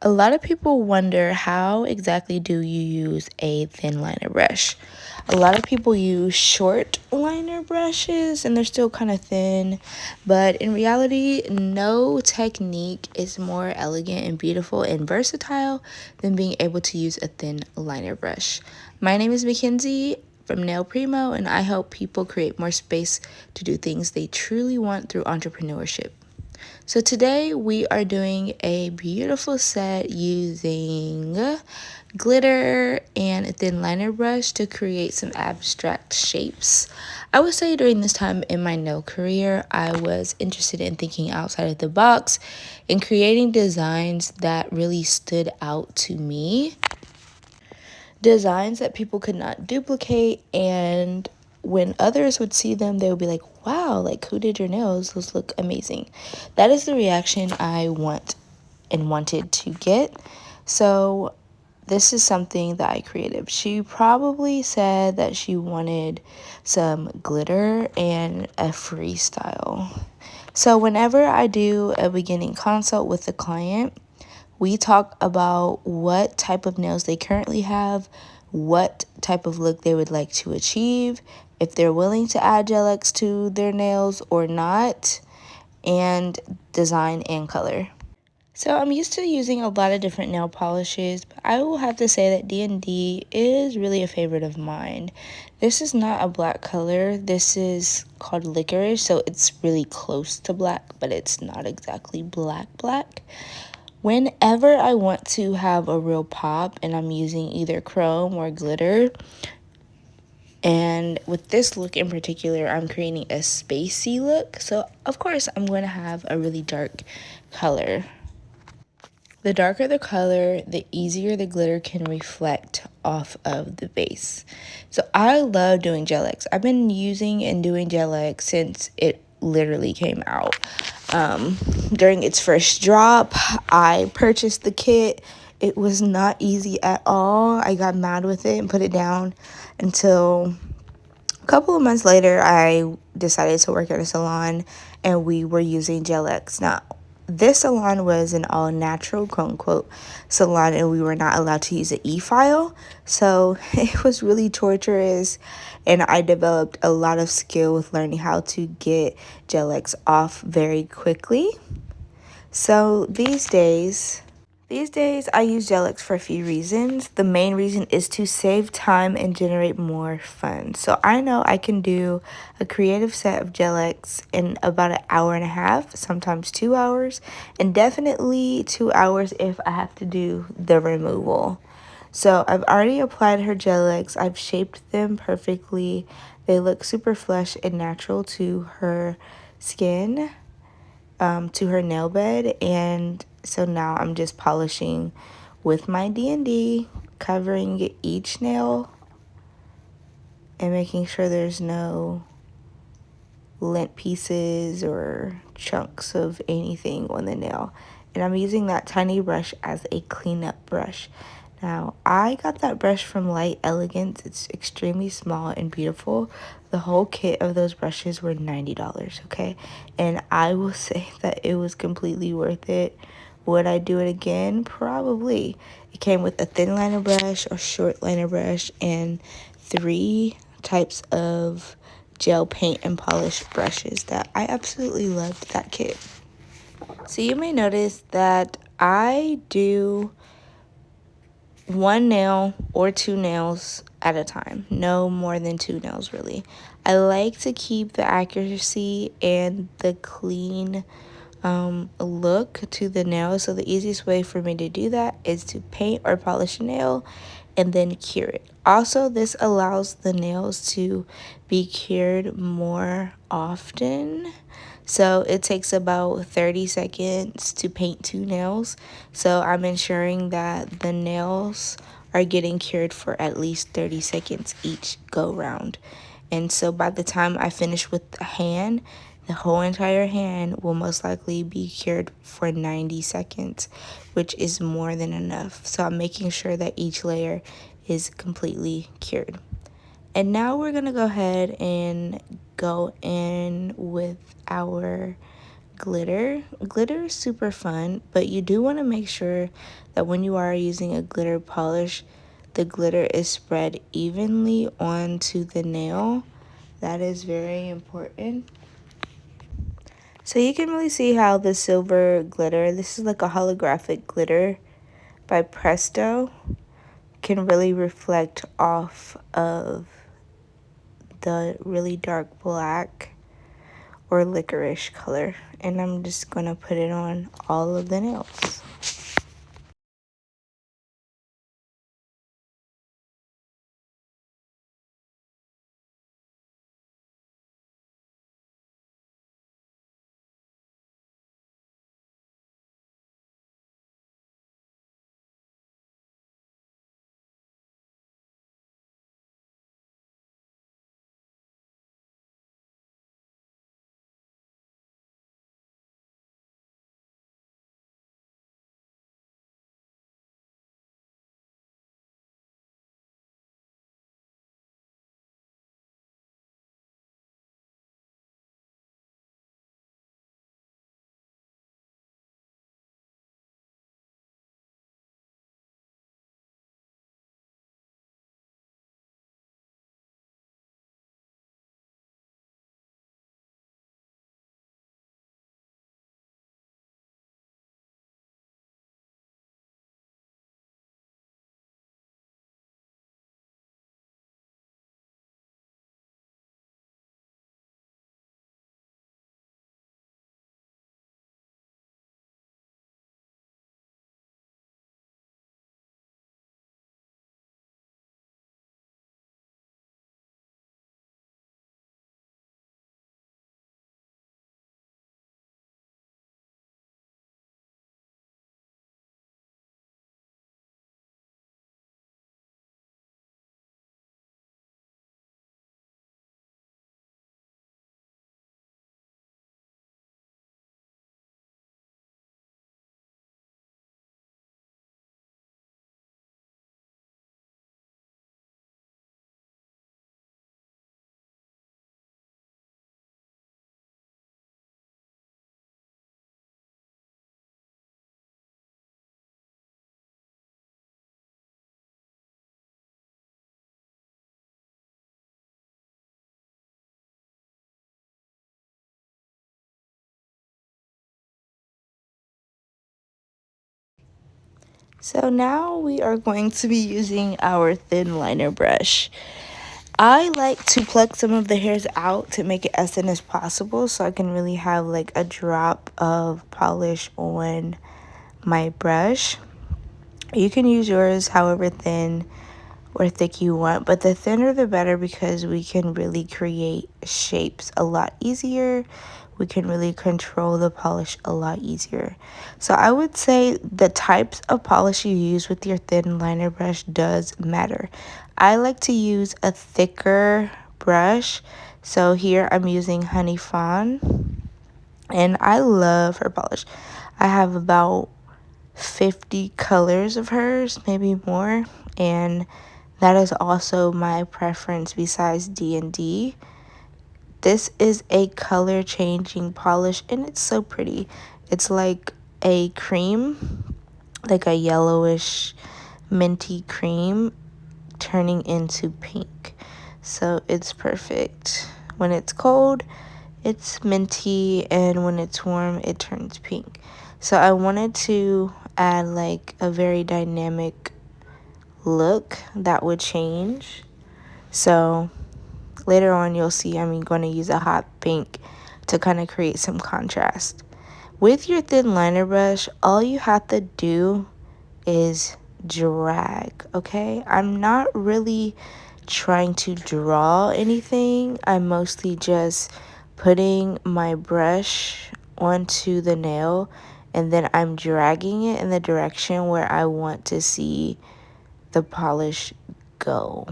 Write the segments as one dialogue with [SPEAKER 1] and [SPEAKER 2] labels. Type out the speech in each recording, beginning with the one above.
[SPEAKER 1] A lot of people wonder, how exactly do you use a thin liner brush? A lot of people use short liner brushes and they're still kind of thin, but in reality, no technique is more elegant and beautiful and versatile than being able to use a thin liner brush. My name is Mackenzie from Nail Primo, and I help people create more space to do things they truly want through entrepreneurship. So today we are doing a beautiful set using glitter and a thin liner brush to create some abstract shapes. I would say during this time in my nail career, I was interested in thinking outside of the box and creating designs that really stood out to me. Designs that people could not duplicate, and when others would see them, they would be like, wow, like, who did your nails? Those look amazing. That is the reaction I want and wanted to get. So this is something that I created. She probably said that she wanted some glitter and a freestyle. So whenever I do a beginning consult with the client, we talk about what type of nails they currently have, what type of look they would like to achieve, if they're willing to add gel X to their nails or not, and design and color. So I'm used to using a lot of different nail polishes, but I will have to say that D&D is really a favorite of mine. This is not a black color. This is called licorice, so it's really close to black, but it's not exactly black. Whenever I want to have a real pop and I'm using either chrome or glitter, and with this look in particular, I'm creating a spacey look, so of course I'm going to have a really dark color. The darker the color, the easier the glitter can reflect off of the base. So I love doing gel X. I've been using and doing gel X since it literally came out. During its first drop, I purchased the kit. It was not easy at all. I got mad with it and put it down until a couple of months later. I decided to work at a salon and we were using gel X. Now, this salon was an all-natural, quote-unquote, salon, and we were not allowed to use an e-file. So it was really torturous, and I developed a lot of skill with learning how to get gel X off very quickly. So these days I use gel X for a few reasons. The main reason is to save time and generate more fun. So I know I can do a creative set of gel X in about an hour and a half, sometimes 2 hours, and definitely 2 hours if I have to do the removal. So I've already applied her gel X. I've shaped them perfectly. They look super flush and natural to her skin, to her nail bed, and so now I'm just polishing with my D&D, covering each nail and making sure there's no lint pieces or chunks of anything on the nail. And I'm using that tiny brush as a cleanup brush. Now, I got that brush from Light Elegance. It's extremely small and beautiful. The whole kit of those brushes were $90, okay? And I will say that it was completely worth it. Would I do it again? Probably. It came with a thin liner brush, a short liner brush, and 3 types of gel paint and polish brushes that I absolutely loved that kit. So you may notice that I do 1 nail or 2 nails at a time. No more than 2 nails, really. I like to keep the accuracy and the clean look to the nail. So the easiest way for me to do that is to paint or polish a nail and then cure it. Also, this allows the nails to be cured more often. So it takes about 30 seconds to paint 2 nails. So I'm ensuring that the nails are getting cured for at least 30 seconds each go round. And so by the time I finish with the hand, the whole entire hand will most likely be cured for 90 seconds, which is more than enough. So I'm making sure that each layer is completely cured. And now we're going to go ahead and go in with our glitter. Glitter is super fun, but you do want to make sure that when you are using a glitter polish, the glitter is spread evenly onto the nail. That is very important. So you can really see how the silver glitter, this is like a holographic glitter by Presto, can really reflect off of the really dark black or licorice color. And I'm just going to put it on all of the nails. So now we are going to be using our thin liner brush. I like to pluck some of the hairs out to make it as thin as possible so I can really have like a drop of polish on my brush. You can use yours however thin or thick you want, but the thinner the better because we can really create shapes a lot easier. We can really control the polish a lot easier. So I would say the types of polish you use with your thin liner brush does matter. I like to use a thicker brush. So here I'm using Honey Fawn, and I love her polish. I have about 50 colors of hers, maybe more, and that is also my preference besides D&D. This is a color changing polish and it's so pretty. It's like a cream, like a yellowish minty cream turning into pink. So it's perfect. When it's cold, it's minty, and when it's warm, it turns pink. So I wanted to add like a very dynamic look that would change. So later on you'll see I'm going to use a hot pink to kind of create some contrast. With your thin liner brush, all you have to do is drag, okay? I'm not really trying to draw anything. I'm mostly just putting my brush onto the nail and then I'm dragging it in the direction where I want to see the polish go.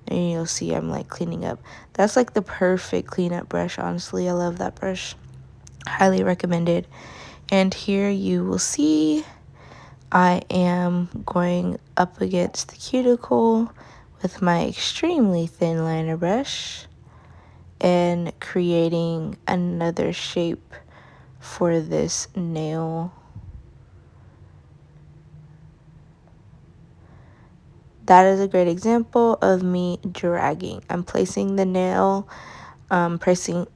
[SPEAKER 1] And you'll see I'm like cleaning up. That's like the perfect cleanup brush, honestly. I love that brush. Highly recommended. And here you will see I am going up against the cuticle with my extremely thin liner brush and creating another shape for this nail. That is a great example of me dragging. I'm placing the nail, placing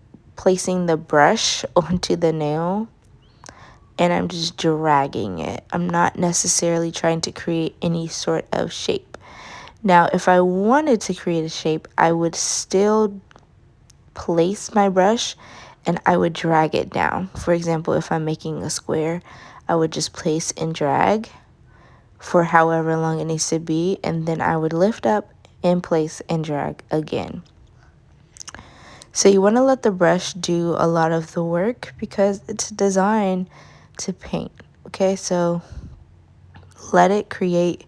[SPEAKER 1] the brush onto the nail, and I'm just dragging it. I'm not necessarily trying to create any sort of shape. Now, if I wanted to create a shape, I would still place my brush and I would drag it down. For example, if I'm making a square, I would just place and drag for however long it needs to be, and then I would lift up and place and drag again. So you want to let the brush do a lot of the work because it's designed to paint. Okay, so let it create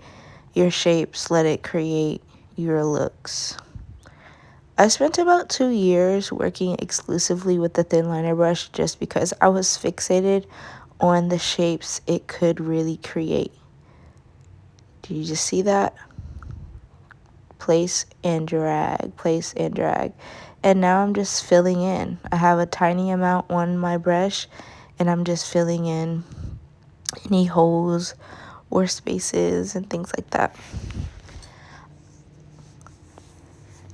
[SPEAKER 1] your shapes, let it create your looks. I spent about 2 years working exclusively with the thin liner brush just because I was fixated on the shapes it could really create. Do you just see that? Place and drag, place and drag. And now I'm just filling in. I have a tiny amount on my brush and I'm just filling in any holes or spaces and things like that.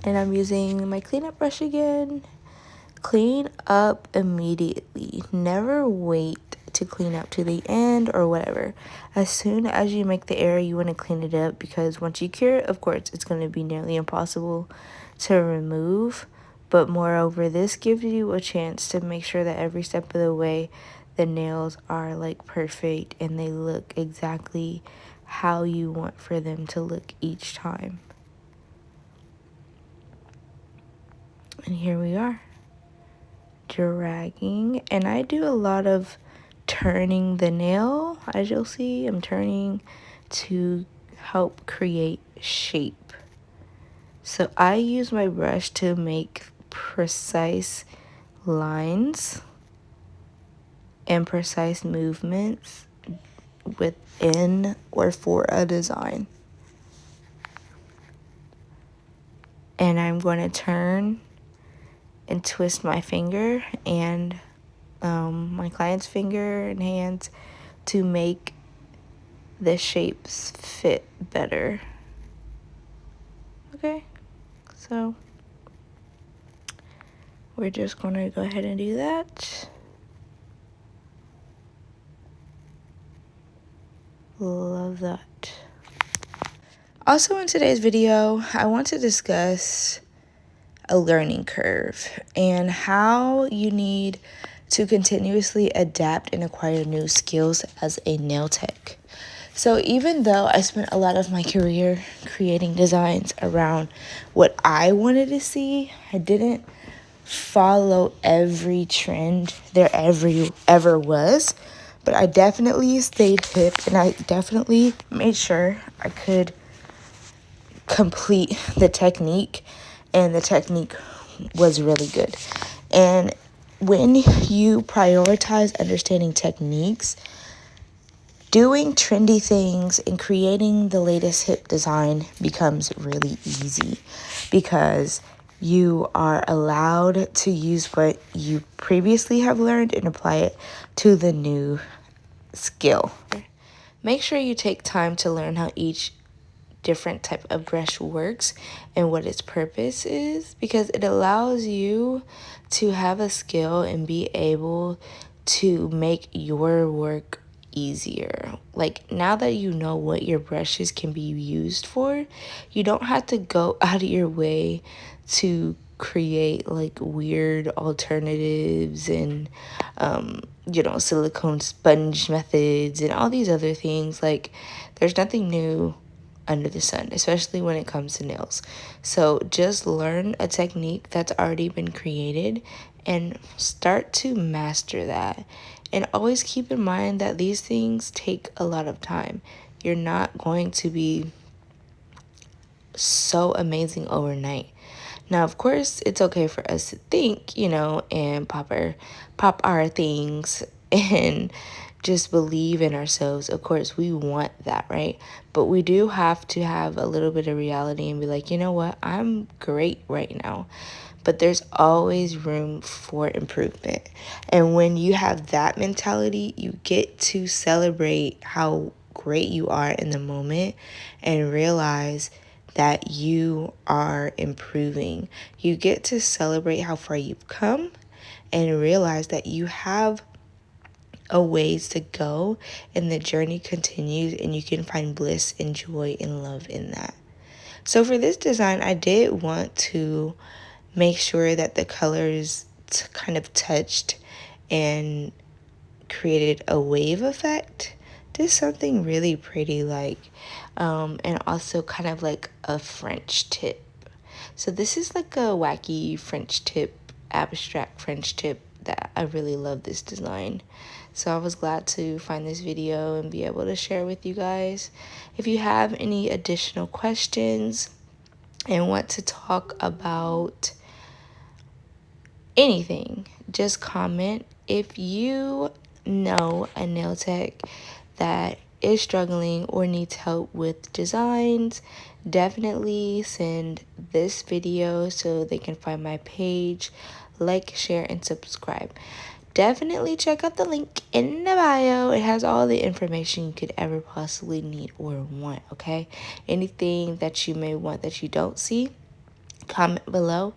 [SPEAKER 1] And I'm using my cleanup brush again. Clean up immediately. Never wait to clean up to the end or whatever. As soon as you make the error, you want to clean it up because once you cure it, of course, it's going to be nearly impossible to remove. But moreover, this gives you a chance to make sure that every step of the way, the nails are like perfect and they look exactly how you want for them to look each time. And here we are, dragging, and I do a lot of turning the nail. As you'll see, I'm turning to help create shape. So I use my brush to make precise lines and precise movements within or for a design. And I'm going to turn and twist my finger and my client's finger and hands to make the shapes fit better. Okay, so we're just going to go ahead and do that. Love that. Also in today's video, I want to discuss a learning curve and how you need to continuously adapt and acquire new skills as a nail tech. So even though I spent a lot of my career creating designs around what I wanted to see, I didn't follow every trend there ever was, but I definitely stayed hip and I definitely made sure I could complete the technique, and the technique was really good. And when you prioritize understanding techniques, doing trendy things and creating the latest hip design becomes really easy because you are allowed to use what you previously have learned and apply it to the new skill. Make sure you take time to learn how each different type of brush works and what its purpose is, because it allows you to have a skill and be able to make your work easier. Like, now that you know what your brushes can be used for, you don't have to go out of your way to create like weird alternatives and silicone sponge methods and all these other things. Like, there's nothing new under the sun, especially when it comes to nails. So just learn a technique that's already been created and start to master that. And always keep in mind that these things take a lot of time. You're not going to be so amazing overnight. Now, of course, it's okay for us to think, and pop our things and just believe in ourselves. Of course, we want that, right? But we do have to have a little bit of reality and be like, you know what? I'm great right now. but there's always room for improvement. And when you have that mentality, you get to celebrate how great you are in the moment and realize that you are improving. You get to celebrate how far you've come and realize that you have a ways to go and the journey continues, and you can find bliss and joy and love in that. So for this design, I did want to make sure that the colors kind of touched and created a wave effect. Just something really pretty, and also kind of like a French tip. So this is like a wacky French tip, abstract French tip that I really love this design. So I was glad to find this video and be able to share with you guys. If you have any additional questions and want to talk about anything, just comment. If you know a nail tech that is struggling or needs help with designs, definitely send this video so they can find my page, like, share, and subscribe. Definitely check out the link in the bio. It has all the information you could ever possibly need or want, okay? Anything that you may want that you don't see, comment below,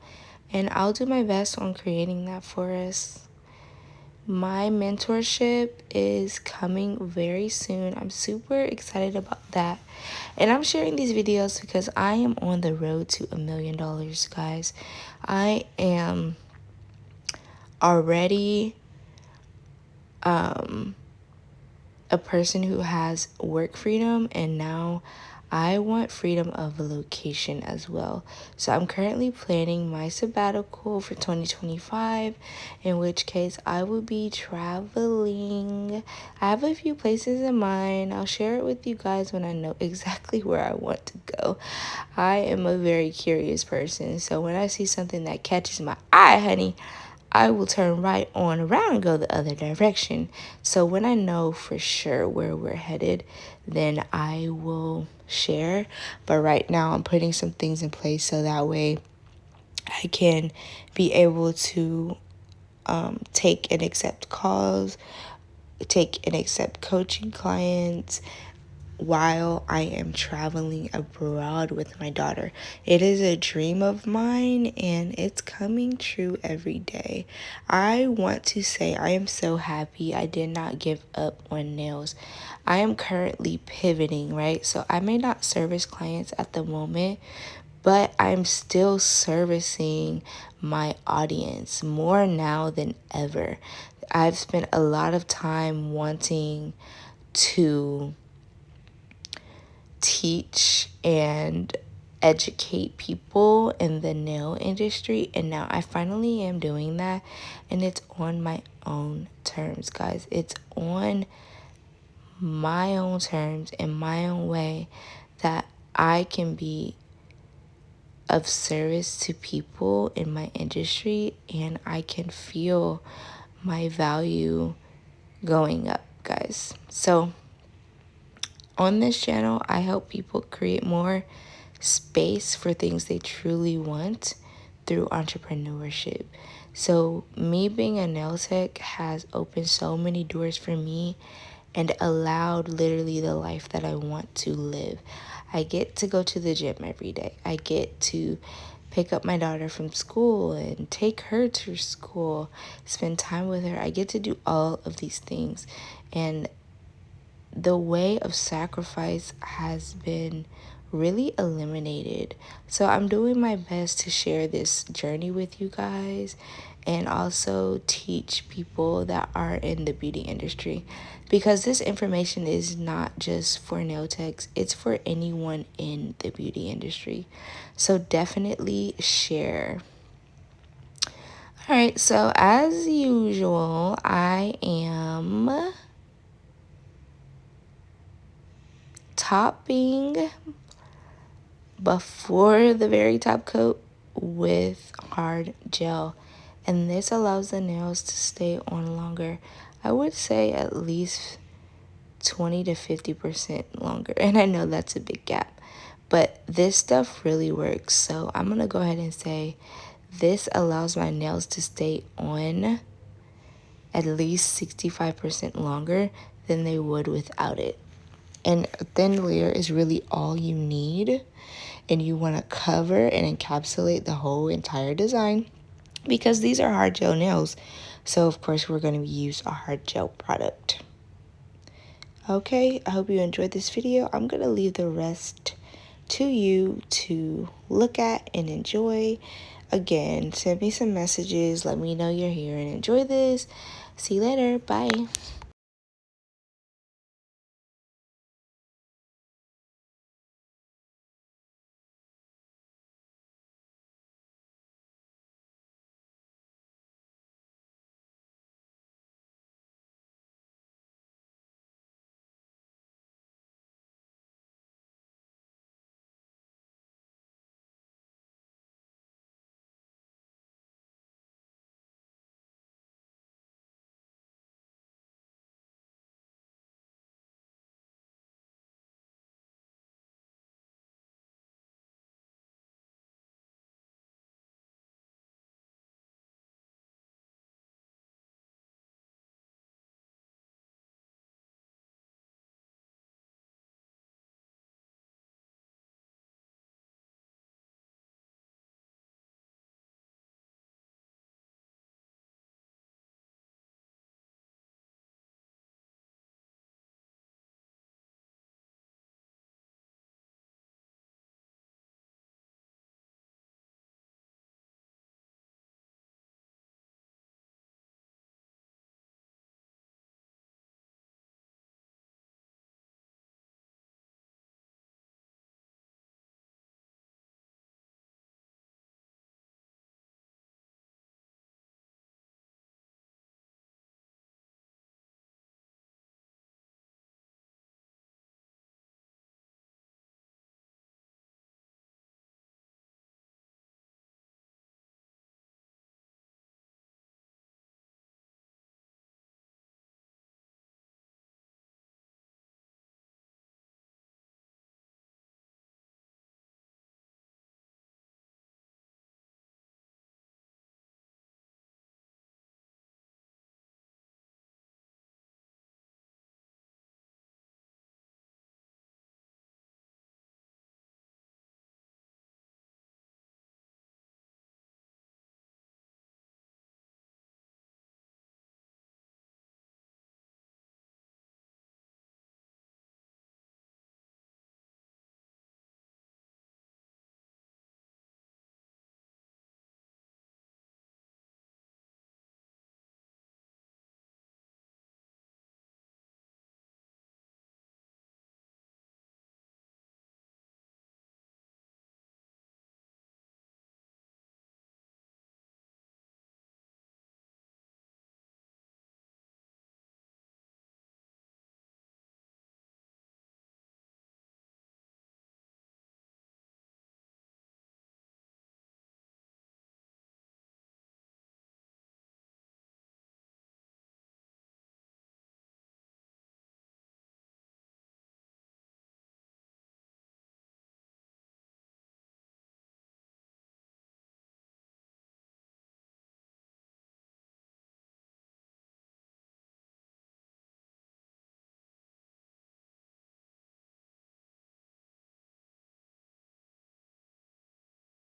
[SPEAKER 1] and I'll do my best on creating that for us. My mentorship is coming very soon. I'm super excited about that. And I'm sharing these videos because I am on the road to $1 million, guys. I am already a person who has work freedom, and now I want freedom of location as well. So I'm currently planning my sabbatical for 2025, in which case I will be traveling. I have a few places in mind. I'll share it with you guys when I know exactly where I want to go. I am a very curious person, so when I see something that catches my eye, honey, I will turn right on around and go the other direction. So when I know for sure where we're headed, then I will share. But right now I'm putting some things in place so that way I can be able to take and accept calls, take and accept coaching clients, while I am traveling abroad with my daughter. It is a dream of mine and it's coming true every day. I want to say I am so happy I did not give up on nails. I am currently pivoting, right? So I may not service clients at the moment, but I'm still servicing my audience more now than ever. I've spent a lot of time wanting to teach and educate people in the nail industry, and now I finally am doing that, and it's on my own terms, guys. It's on my own terms in my own way that I can be of service to people in my industry, and I can feel my value going up, guys. So on this channel, I help people create more space for things they truly want through entrepreneurship. So me being a nail tech has opened so many doors for me and allowed literally the life that I want to live. I get to go to the gym every day. I get to pick up my daughter from school and take her to school, spend time with her. I get to do all of these things, and the way of sacrifice has been really eliminated. So I'm doing my best to share this journey with you guys and also teach people that are in the beauty industry, because this information is not just for nail techs, it's for anyone in the beauty industry. So definitely share. All right, so as usual, I am topping before the very top coat with hard gel, and this allows the nails to stay on longer. I would say at least 20 to 50% longer, and I know that's a big gap, but this stuff really works. So I'm gonna go ahead and say This allows my nails to stay on at least 65% longer than they would without it. And a thin layer is really all you need, and you want to cover and encapsulate the whole entire design because these are hard gel nails. So of course we're going to use a hard gel product. Okay, I hope you enjoyed this video. I'm going to leave the rest to you to look at and enjoy. Again, send me some messages. Let me know you're here and enjoy this. See you later. Bye.